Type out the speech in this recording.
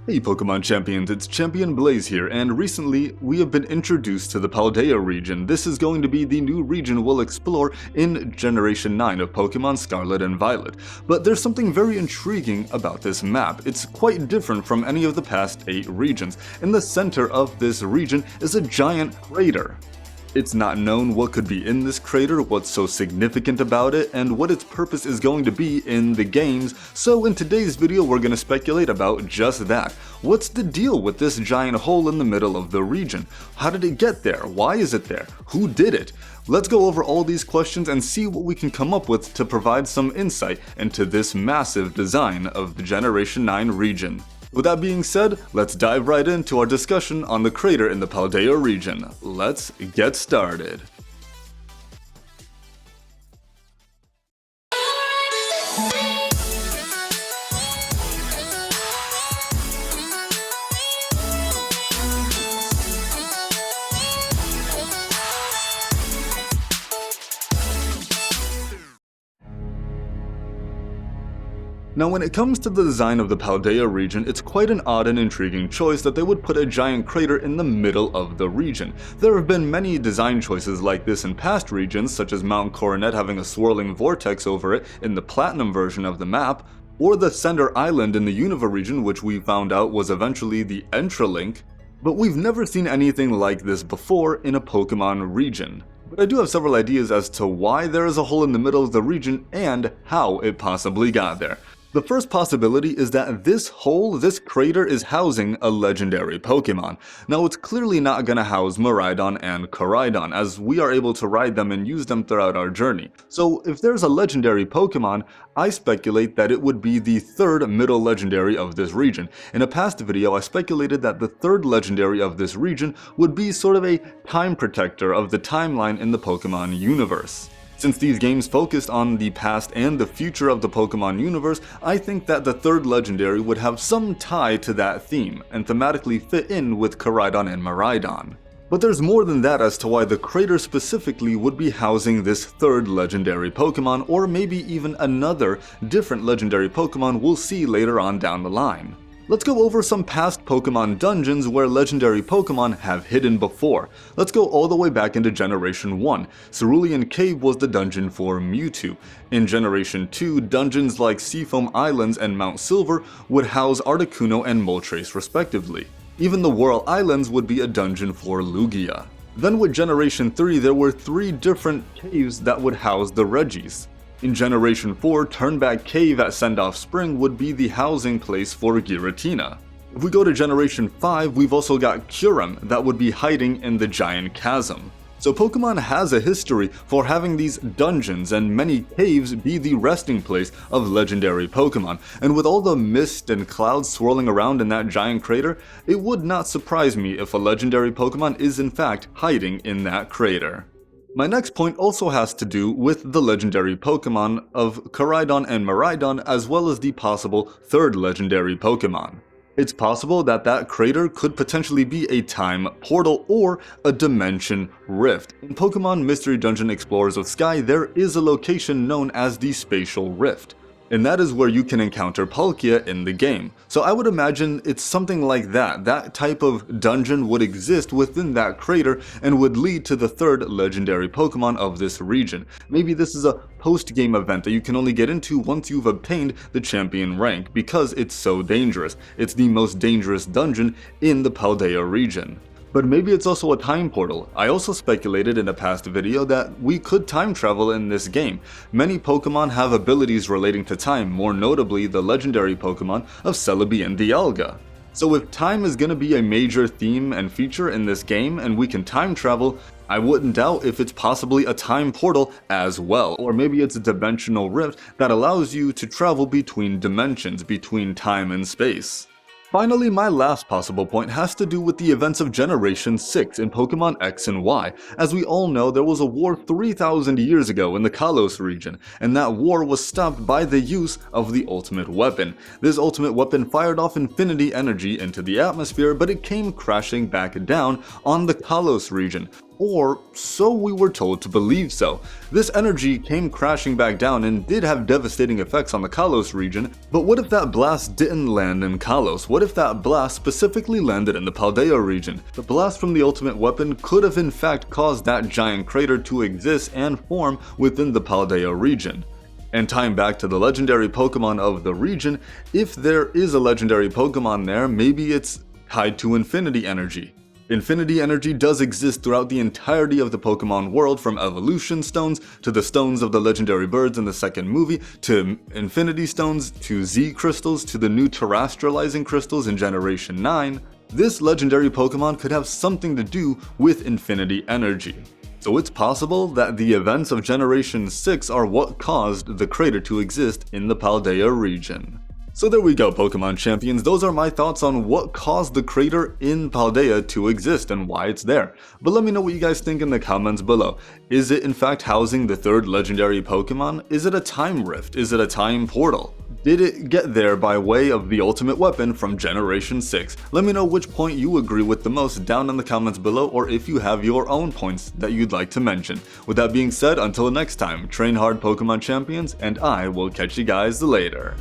Hey Pokemon Champions, it's Champion Blaze here, and recently we have been introduced to the Paldea region. This is going to be the new region we'll explore in Generation 9 of Pokemon Scarlet and Violet. But there's something very intriguing about this map. It's quite different from any of the past 8 regions. In the center of this region is a giant crater. It's not known what could be in this crater, what's so significant about it, and what its purpose is going to be in the games, so in today's video we're going to speculate about just that. What's the deal with this giant hole in the middle of the region? How did it get there? Why is it there? Who did it? Let's go over all these questions and see what we can come up with to provide some insight into this massive design of the Generation 9 region. With that being said, let's dive right into our discussion on the crater in the Paldea region. Let's get started. Now when it comes to the design of the Paldea region, it's quite an odd and intriguing choice that they would put a giant crater in the middle of the region. There have been many design choices like this in past regions, such as Mount Coronet having a swirling vortex over it in the Platinum version of the map, or the Cinder Island in the Unova region, which we found out was eventually the Entralink, but we've never seen anything like this before in a Pokemon region. But I do have several ideas as to why there is a hole in the middle of the region and how it possibly got there. The first possibility is that this hole, this crater, is housing a legendary Pokemon. Now it's clearly not going to house Miraidon and Koraidon, as we are able to ride them and use them throughout our journey. So if there's a legendary Pokemon, I speculate that it would be the third middle legendary of this region. In a past video I speculated that the third legendary of this region would be sort of a time protector of the timeline in the Pokemon universe. Since these games focused on the past and the future of the Pokemon universe, I think that the third legendary would have some tie to that theme, and thematically fit in with Koraidon and Miraidon. But there's more than that as to why the crater specifically would be housing this third legendary Pokemon, or maybe even another different legendary Pokemon we'll see later on down the line. Let's go over some past Pokemon dungeons where legendary Pokemon have hidden before. Let's go all the way back into Generation 1. Cerulean Cave was the dungeon for Mewtwo. In Generation 2, dungeons like Seafoam Islands and Mount Silver would house Articuno and Moltres respectively. Even the Whirl Islands would be a dungeon for Lugia. Then with Generation 3, there were 3 different caves that would house the Regis. In Generation 4, Turnback Cave at Sendoff Spring would be the housing place for Giratina. If we go to Generation 5, we've also got Kyurem that would be hiding in the Giant Chasm. So Pokemon has a history for having these dungeons and many caves be the resting place of legendary Pokemon, and with all the mist and clouds swirling around in that giant crater, it would not surprise me if a legendary Pokemon is in fact hiding in that crater. My next point also has to do with the legendary Pokemon of Koraidon and Miraidon, as well as the possible third legendary Pokemon. It's possible that that crater could potentially be a time portal or a dimension rift. In Pokemon Mystery Dungeon Explorers of Sky, there is a location known as the Spatial Rift, and that is where you can encounter Palkia in the game. So I would imagine it's something like that. That type of dungeon would exist within that crater and would lead to the third legendary Pokemon of this region. Maybe this is a post-game event that you can only get into once you've obtained the champion rank, because it's so dangerous. It's the most dangerous dungeon in the Paldea region. But maybe it's also a time portal. I also speculated in a past video that we could time travel in this game. Many Pokemon have abilities relating to time, more notably the legendary Pokemon of Celebi and Dialga. So if time is going to be a major theme and feature in this game and we can time travel, I wouldn't doubt if it's possibly a time portal as well. Or maybe it's a dimensional rift that allows you to travel between dimensions, between time and space. Finally, my last possible point has to do with the events of Generation 6 in Pokemon X and Y. As we all know, there was a war 3,000 years ago in the Kalos region, and that war was stopped by the use of the ultimate weapon. This ultimate weapon fired off infinity energy into the atmosphere, but it came crashing back down on the Kalos region. or so we were told to believe so. This energy came crashing back down and did have devastating effects on the Kalos region, but what if that blast didn't land in Kalos? What if that blast specifically landed in the Paldea region? The blast from the ultimate weapon could have in fact caused that giant crater to exist and form within the Paldea region. And tying back to the legendary Pokemon of the region, if there is a legendary Pokemon there, maybe it's tied to Infinity Energy. Infinity Energy does exist throughout the entirety of the Pokemon world, from Evolution Stones to the Stones of the Legendary Birds in the second movie, to Infinity Stones, to Z Crystals, to the new Terrestrializing Crystals in Generation 9. This legendary Pokemon could have something to do with Infinity Energy. So it's possible that the events of Generation 6 are what caused the crater to exist in the Paldea region. So there we go, Pokemon champions, those are my thoughts on what caused the crater in Paldea to exist and why it's there. But let me know what you guys think in the comments below. Is it in fact housing the third legendary Pokemon? Is it a time rift? Is it a time portal? Did it get there by way of the ultimate weapon from Generation 6? Let me know which point you agree with the most down in the comments below, or if you have your own points that you'd like to mention. With that being said, until next time, train hard Pokemon champions, and I will catch you guys later.